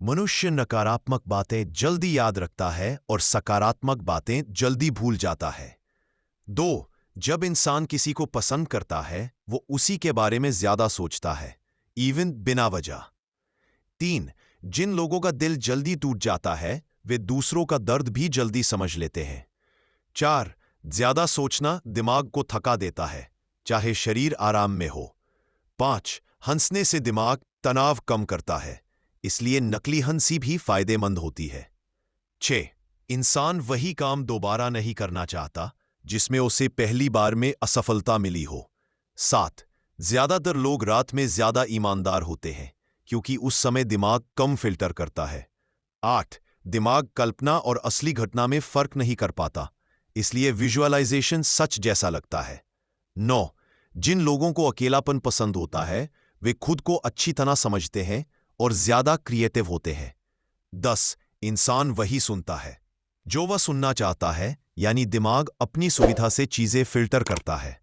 मनुष्य नकारात्मक बातें जल्दी याद रखता है और सकारात्मक बातें जल्दी भूल जाता है। 2. जब इंसान किसी को पसंद करता है, वो उसी के बारे में ज्यादा सोचता है, इवन बिना वजह। 3. जिन लोगों का दिल जल्दी टूट जाता है, वे दूसरों का दर्द भी जल्दी समझ लेते हैं। 4. ज्यादा सोचना दिमाग को थका देता है, चाहे शरीर आराम में हो। 5. हंसने से दिमाग तनाव कम करता है, इसलिए नकली हंसी भी फायदेमंद होती है। 6. इंसान वही काम दोबारा नहीं करना चाहता जिसमें उसे पहली बार में असफलता मिली हो। 7. ज्यादातर लोग रात में ज्यादा ईमानदार होते हैं क्योंकि उस समय दिमाग कम फिल्टर करता है। 8. दिमाग कल्पना और असली घटना में फर्क नहीं कर पाता, इसलिए विजुअलाइजेशन सच जैसा लगता है। 9. जिन लोगों को अकेलापन पसंद होता है, वे खुद को अच्छी तरह समझते हैं और ज्यादा क्रिएटिव होते हैं। 10. इंसान वही सुनता है जो वह सुनना चाहता है, यानी दिमाग अपनी सुविधा से चीजें फिल्टर करता है।